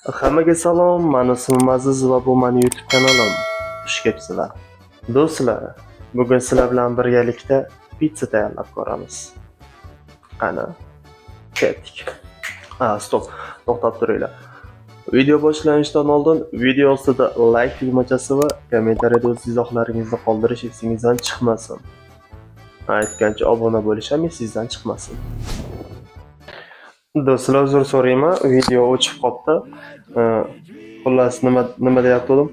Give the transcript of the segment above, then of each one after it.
Hammaga salom, mani ismim Aziz va bu mani YouTube kanalim. Xush kelibsizlar. Do'stlar, bugun sizlar bilan birgalikda pizza tayyorlab ko'ramiz. Qani, ketdik. Stop. To'xtab turinglar. Video boshlanishidan oldin video ostida like tugmachasi va kommentariyada o'z izohlaringizni qoldirish esingizdan chiqmasin. Aytgancha obuna bo'lish ham esingizdan chiqmasin. Do'stlar, uzr so'rayman, video o'chib qoldi. Xullas nima deyaptim?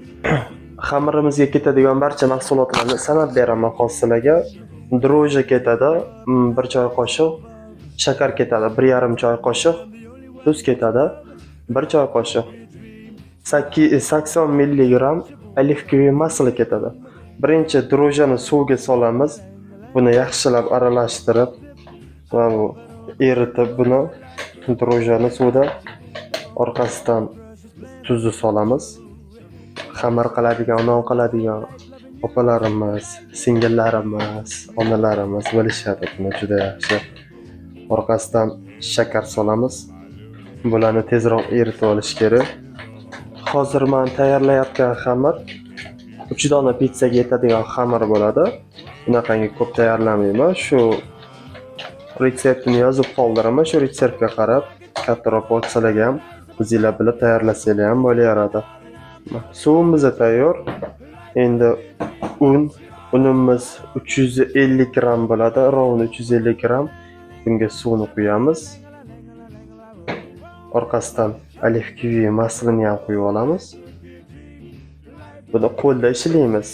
Xamirimizga ketadigan barcha mahsulotlarni sanab beraman hozir sizlarga. Dro'ja ketadi, 1 choy qoshiq, shakar ketadi, 1,5 choy qoshiq, tuz ketadi, 1 choy qoshiq, 80 mg olivko'yi masala ketadi. Birinchi dro'jani suvga solamiz. Buni yaxshilab aralashtirib va eritib buni dro'jani suvda orqasidan tuzni solamiz. Xamir qiladigan, non qiladigan opalarimiz, singillarimiz, onalarimiz bilishadi buni juda yaxshi. Orqasidan shakar solamiz. Bularni tezroq eritib olish kerak. Hozir men tayyorlayotgan xamir 3 dona pizzaga yetadigan xamir bo'ladi. Bunaqangi ko'p tayyorlamayman. Shu retseptini yozib qoldiraman. Shu retseptga qarab kattaroq bo'lsalarga ham o'zingizlar bilib tayyorlasanglar ham bo'laveradi. Suvimiz tayyor. Endi unimiz 350 gram bo'ladi. Rovni 350 gram. Bunga suvni quyamiz. Orqasidan olivko'yi masalani ham quyib olamiz. Buni qo'lda ishlaymiz.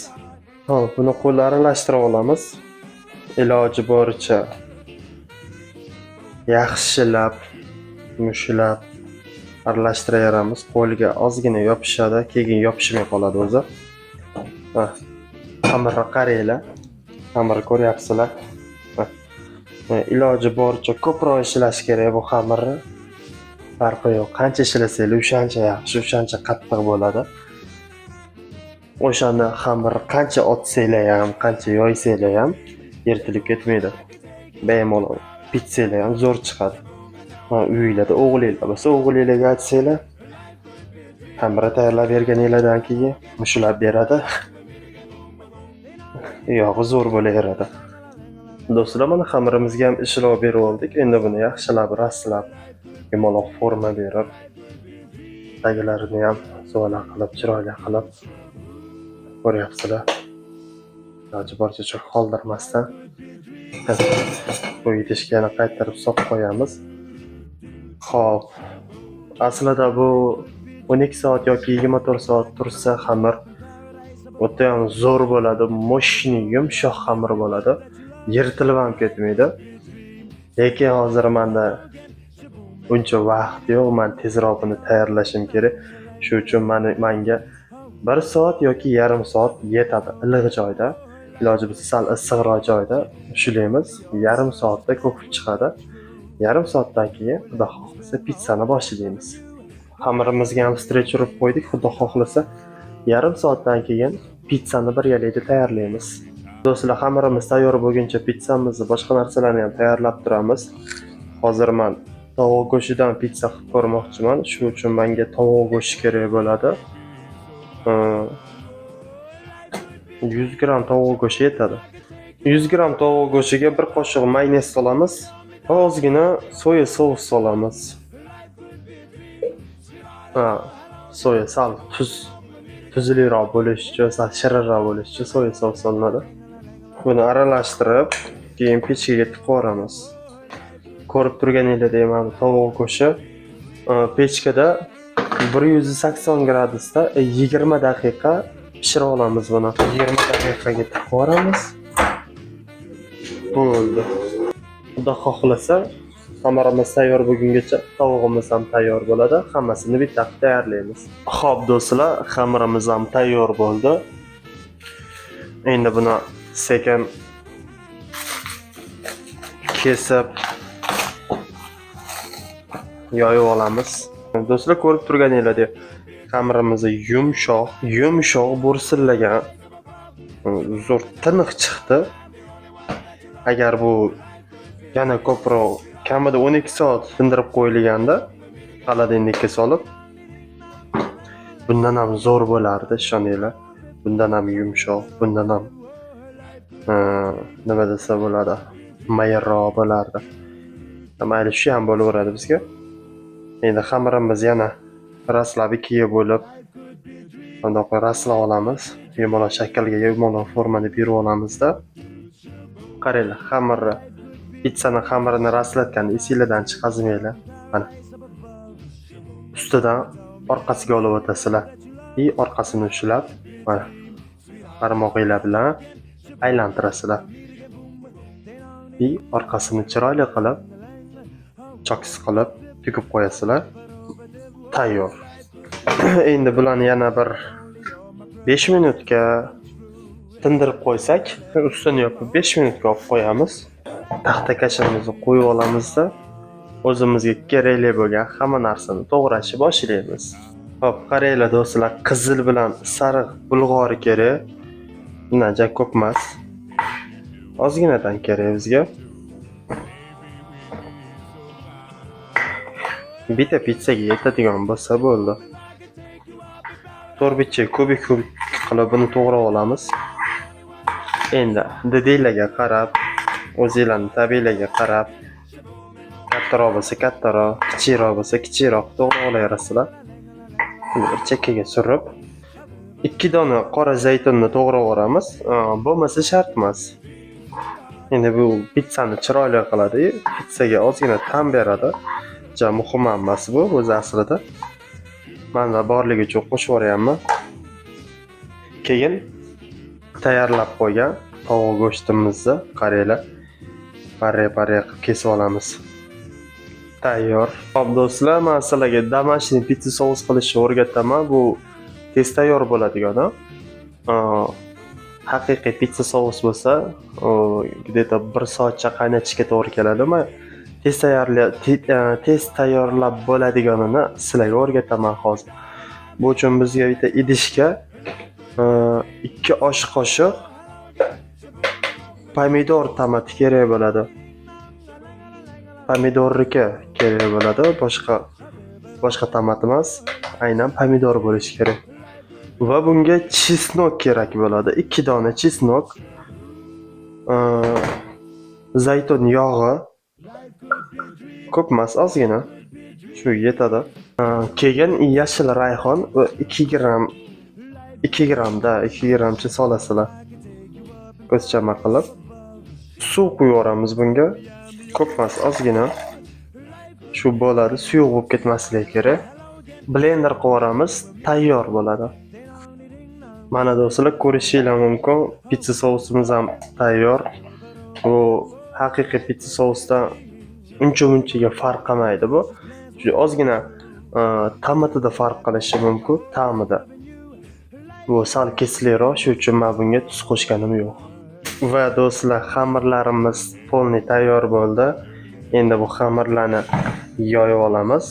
Buni qo'lda aralashtirib olamiz. Iloji boricha yaxshilab, mushlab aralashtiraveramiz. Qo'lga ozgina yopishadi, keyin yopishmay qoladi o'zi. Xamirni qaranglar. Xamir ko'ryapsizlar. Iloji boricha ko'proq ishlash kerak bu xamirni. Farqi yo'q. Qancha ishlasanglar o'shancha yaxshi, o'shancha qattiq bo'ladi. O'shanda xamir qancha otsanglar ham, qancha yoysanglar ham yirtilib ketmaydi. Bemalol pitsalar ham zo'r chiqadi. Uyingizda o'g'linglar bo'lsa, o'g'linglarga aytsanglar, xamirni tayyorlab berganinglardan keyin mushlab beradi. Yog'i zo'r bo'laveradi. Do'stlar, mana xamirimizga ham ishlov berib oldik. Endi buni yaxshilab rastlab, yumaloq forma berib, taglarini ham so'la qilib, chiroyli qilib ko'ryapsizlar. Iloji boricha cho'k qoldirmasdan bu idishkani qaytarib solib qo'yamiz. Xo'p. Aslida bu 12 soat yoki 24 soat tursa xamir o'ta ham zo'r bo'ladi, mo'shni, yumshoq xamir bo'ladi. Yirtilib ham ketmaydi. Lekin hozir menda uncha vaqt yo'q, men tezroq buni tayyorlashim kerak. Shuning uchun menga 1 soat yoki yarim soat yetadi. Iliq joyda, iloji bo'lsa sal issiqroq joyda ushlaymiz. Yarim soatda ko'pib chiqadi. Yarim soatdan keyin xudo xohlasa pizzani boshlaymiz. Xamirimizga ham strech urib qo'ydik. Xudo xohlasa yarim soatdan keyin pizzani birgalikda tayyorlaymiz. Do'stlar, xamirimiz tayyor bo'lguncha pizzamizni, boshqa narsalarni ham tayyorlab turamiz. Hozir men tovuq go'shtidan pizza qilib ko'rmoqchiman. Shuning uchun menga tovuq go'shti kerak bo'ladi. 100 gram tovuq go'shti yetadi. 100 gram tovuq go'shtiga 1 qoshiq mayonez solamiz. Ozgina soya sos solamiz. Soya sal tuzliroq bo'lish uchun, sal shirinroq bo'lish uchun soya sos solinadi. Buni aralashtirib, keyin pechkaga tiqib yuboramiz. Ko'rib turganinglardek mana tovuq go'shti pechkada 180 gradusda 20 daqiqa pishirib olamiz buni. 20 daqiqaga tiqib yuboramiz. Bo'ldi. Xudo xohlasa xamirimiz tayyor bo'lgungacha tovuqimiz ham tayyor bo'ladi. Hammasini bitta tayyorlaymiz. Xo'p do'stlar, xamirimiz ham tayyor bo'ldi. Endi buni sekin kesib yoyib olamiz. Do'stlar, ko'rib turganinglardek xamirimiz yumshoq bo'rsillagan, zo'r tiniq chiqdi. Agar bu yana ko'proq kamida 12 soat sindirib qo'yilganda xolodilnikka solib bundan ham zo'r bo'lardi, ishoninglar. Bundan ham yumshoq, bundan ham nima desa bo'ladi, mayinroq bo'lardi. Mayli, shu ham bo'laveradi bizga. Endi xamirimiz yana rastlab ikkiga bo'lib, bundoq raslab olamiz. Yumaloq shaklga, yumaloq formani berib olamizda. Qaranglar, xamirni, pitsaning xamirini rastlatganda esingizdan chiqazmanglar. Mana. Ustidan orqasiga olib o'tasizlar. Orqasini ushlab, mana barmog'inglar bilan aylantirasizlar. Orqasini chiroyli qilib, choks qilib tugib qo'yasizlar. Tayyor. Endi bularni yana bir 5 minutga tindirib qo'ysak, ustini yopib 5 minutga olib qo'yamiz. Taxtakachimizni qo'yib olamizda, o'zimizga kerakli bo'lgan hamma narsani to'g'rashni boshlaymiz. Xo'p, qaranglar do'stlar, qizil bilan sariq bulg'ori kerak. Bundan juda ko'p emas. Ozginadan kerak bizga. Bitta pitsaga yetadigan bo'lsa bo'ldi. To'rtbicha kubik qilib buni to'g'rab olamiz. Endi didinglarga qarab, o'zingizlarning tabiiylarga qarab, kattaroq bo'lsa kattaroq, kichikroq bo'lsa kichikroq to'g'rab olaverasizlar. Bir chekkaga surib, 2 dona qora zaytunni to'g'rab olamiz. Bo'lmasa shart emas. Endi bu pitsani chiroyli qiladi, pitsaga ozgina ta'm beradi. Juda muhim emas bu o'z aslida. Mana borligi uchun qo'shib yuboryapman. Keyin tayyorlab qo'ygan tovuq go'shtimizni qaranglar, pare-pare qilib kesib olamiz. Tayyor. Xo'p do'stlar, men sizlarga домашний pitsa sous qilishni o'rgataman. Bu tez tayyor bo'ladigan. Haqiqiy pitsa sous bo'lsa, где-то 1 soatcha qaynatishga to'g'ri keladi. Men tez tayyorlab bo'ladiganini sizlarga o'rgataman hozir. Bu uchun bizga bitta idishga 2 osh qoshiq pomidor tomati kerak bo'ladi. Pomidorniki kerak bo'ladi, boshqa tomat emas, aynan pomidor bo'lishi kerak. Va bunga chesnok kerak bo'ladi. 2 dona chesnok, zaytun yog'i, ko'p emas, ozgina. Shu yetadi. Keyin yashil rayhon 2 gramcha solasizlar. Ko'zchama qilib. Suv quyib yuboramiz bunga. Ko'p emas, ozgina. Shu bo'ladi, suyuq bo'lib ketmasligi kerak. Blender qilib yuboramiz, tayyor bo'ladi. Mana do'stlar, ko'rishingiz mumkin, pitsa sousimiz ham tayyor. Bu haqiqiy pitsa sousdan uncha-munchaga farq qilmaydi bu. Shu ozgina tamatida farq qilishi mumkin, ta'mida. Bu sal kesliroq, shuning uchun men bunga tuz qo'shganim yo'q. Va do'stlar, xamirlarimiz polni tayyor bo'ldi. Endi bu xamirlarni yoyib olamiz.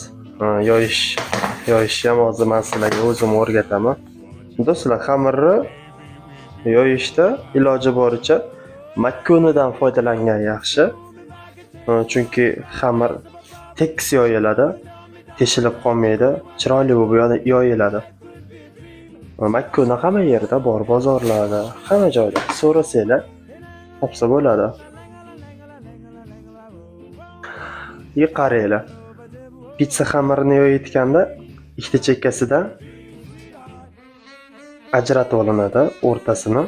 Yoyishni ham hozir men sizlarga o'zim o'rgataman. Do'stlar, xamirni yoyishda iloji boricha makkonidan foydalangan yaxshi. Chunki xamir tekis yoyiladi, teshilib qolmaydi, chiroyli bo'lib yoyiladi. Makkoni hamma yerda bor, bozorlarda, hamma joyda so'rasanglar topsa bo'ladi. Qaranglar. Pitsa xamirini yoyayotganda ikkita chekkasidan ajratib olinadi, o'rtasini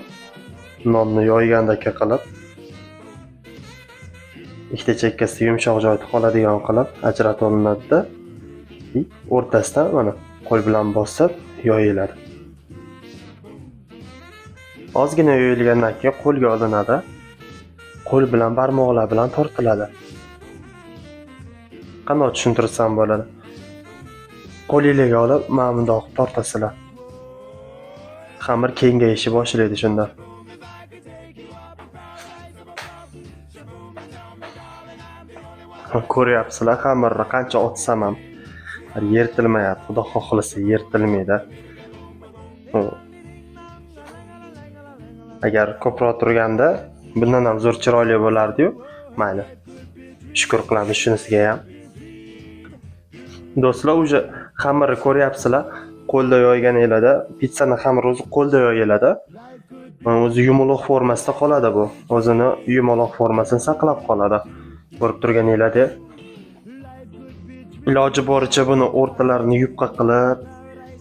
nonni yoygandek qilib, ikkita chekkasi yumshoq joyda qoladigan qilib ajratib olinadi-da, o'rtasidan mana qo'l bilan bosib yoyiladi. Ozgina yoyilgandan keyin qo'lga olinadi. Qo'l bilan, barmoqlar bilan tortiladi. Qanday tushuntirsam bo'ladi? Qo'lingizga olib, mana bundoq tortasizlar. Xamir kengayishni boshlaydi shunda. Ko'ryapsizlar, xamirni qancha otsam ham yirtilmayapti. Xudo xohlasa yirtilmaydi. Agar ko'proq turganda bundan ham zo'r chiroyli bo'lardi-yu. Mayli. Shukr qilamiz shunisiga ham. Do'stlar, uje xamirni ko'ryapsizlar. qo'lda yoyganinglarda pizzani xamiri o'zi qo'lda yoyiladi. O'zi yumaloq formasida qoladi bu. O'zini yumaloq formasini saqlab qoladi. Ko'rib turganinglardek. Iloji boricha buni o'rtalarini yupqa qilib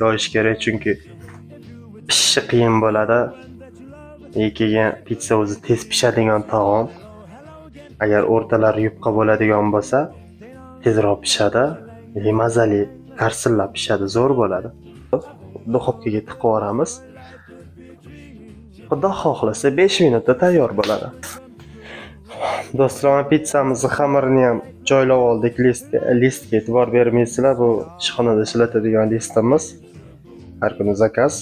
yoyish kerak, chunki pishishi qiyin bo'ladi. Keyin pizza o'zi tez pishadigan taom. Agar o'rtalari yupqa bo'ladigan bo'lsa, tezroq pishadi, mazali, karsillab pishadi, zo'r bo'ladi. Duxovkaga tiqib yuboramiz. Xudo xohlasa 5 minutda tayyor bo'ladi. Do'stlar, pizzamizni xamirini ham joylab oldik listga e'tibor bermaysizlar. Bu ishxonada ishlatadigan listimiz. Har kuni zakaz.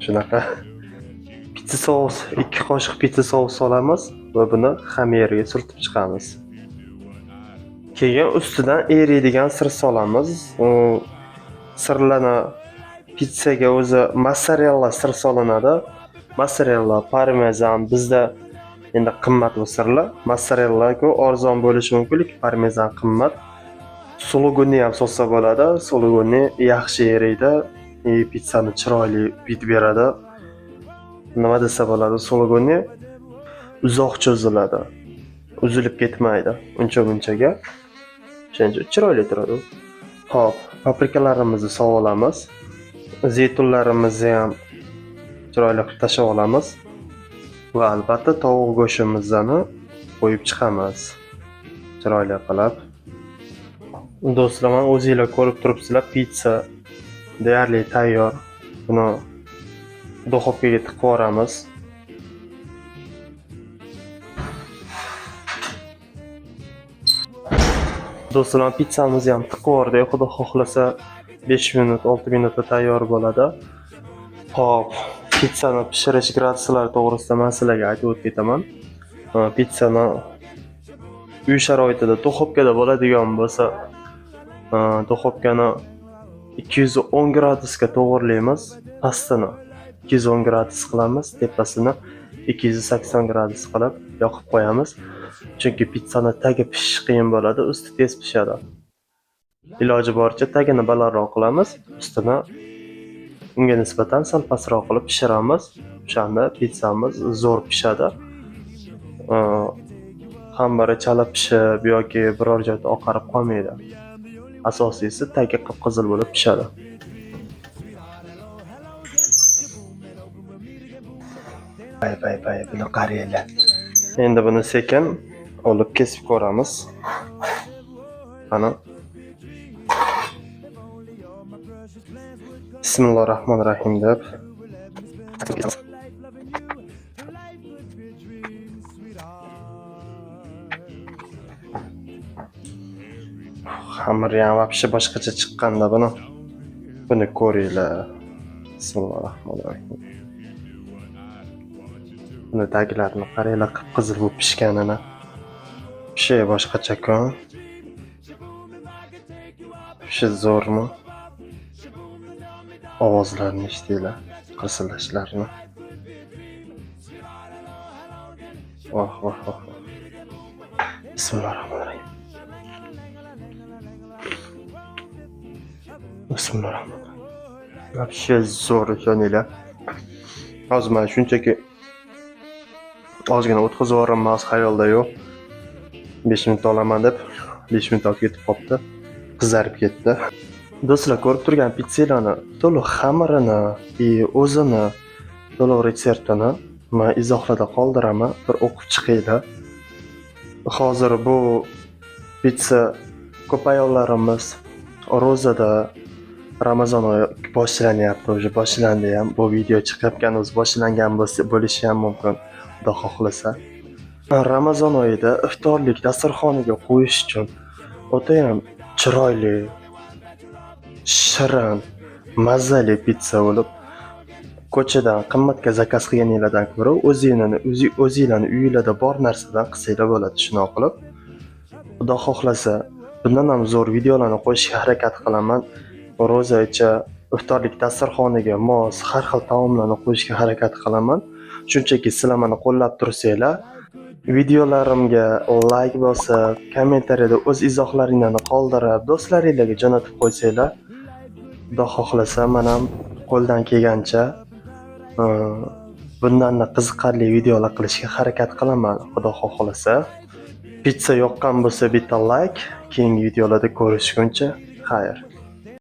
Shunaqa. Pizza sos, 2 qoshiq pizza sos solamiz va buni xamirga surtib chiqamiz. Keyin ustidan eriydigan sir solamiz. Sirlarni pizzaga o'zi mozzarella sir solinadi. Mozzarella, parmezan bizda endi qimmat bu sirlar. Mozzarella-ku arzon bo'lishi mumkin, lekin parmezan qimmat. Sulugunni ham solsa bo'ladi. Sulugunni yaxshi eriydi, pizzani chiroyli bit beradi. Nima desa bo'ladi, sulugunni uzoq cho'ziladi. Uzilib ketmaydi uncha-munchaga. Shuning chiroyli turadi. Xo'p, paprikalarimizni sovulamiz. Zeytunlarimizni ham chiroyli qilib tashlab olamiz. Va albatta tovuq go'shtimizni qo'yib chiqamiz. Chiroyli qilib. Do'stlar, men o'zingizlar ko'rib turibsizlar, pizza deyarli tayyor. Buni duxovkaga tiqib yuboramiz. Do'stlar, pizzamizni ham tiqib yubordik. Xudo xohlasa 5 minut, 6 minutda tayyor bo'ladi. Xo'p, pizzani pishirish graduslar to'g'risida men sizlarga aytib o'tib ketaman. Pizzani uy sharoitida duxovkada bo'ladigan bo'lsa, duxovkani 210 gradusga to'g'irlaymiz. Pastini 210 gradus qilamiz, tepasini 280 gradus qilib yoqib qo'yamiz. Chunki pizzani tagi pishishi qiyin bo'ladi, usti tez pishadi. Iloji boricha tagini balandroq qilamiz, ustini unga nisbatan sal pastroq qilib pishiramiz. O'shanda pizzamiz zo'r pishadi. Xamiri chala pishib yoki biror joyda oqarib qolmaydi. Asosiysi tagi qip-qizil bo'lib pishadi. Bay, buni qaranglar. Endi buni sekin olib kesib ko'ramiz. Mana. Bismillahirrohmanirrohim deb. Xamir ham vobshe boshqacha chiqqanda buni ko'ringlar. Bismillahirrohmanirrohim. Buni taglarini qaranglar, qip-qizil bo'lib pishganini. Pishi boshqacha-ku. Pishi zo'rmi? Ovozlarni eshitinglar, qirsillashlarni. Voh. Bismillahirrohmanirrohim. Vobshe zo'r ekanlar. Hozir men shunchaki ozgina o'tkazib yuboraman, xayolda yo'q. 5 minut olaman deb 5 minut o'tib ketib qopti. Qizarib ketdi. Do'stlar, ko'rib turgan pizzalarni to'liq xamirini, o'zini, to'liq retseptini men izohlarda qoldiraman, bir o'qib chiqinglar. Hozir bu pizza ko'p ayollarimiz ro'zada Ramazon oyi boshlanyapti, o'zi boshlandi ham. Bu video chiqayotgan o'zi boshlangan bo'lishi ham mumkin, xudo xohlasa. Ramazon oyida iftorlik dasturxoniga qo'yish uchun o'ta ham chiroyli, shirin, mazali pizza bo'lib, ko'chadan qimmatga zakaz qilganinglardan ko'ra o'zinglarning uyinglarda bor narsadan qilsanglar bo'ladi. Shunday qilib, xudo xohlasa bundan ham zo'r videolarni qo'yishga harakat qilaman. Ro'zacha iftorlik dasturxoniga mos har xil taomlarni qo'yishga harakat qilaman. Shunchaki sizlar meni qo'llab tursanglar, videolarimga like bosib, kommentariyada o'z izohlaringizni qoldirib, do'stlaringizga jo'natib qo'ysanglar, Xudo xohlasa men ham qo'ldan kelgancha bundan qiziqarli videolar qilishga harakat qilaman. Xudo xohlasa. Pitsa yoqqan bo'lsa bitta like, keyingi videolarda ko'rishguncha xayr.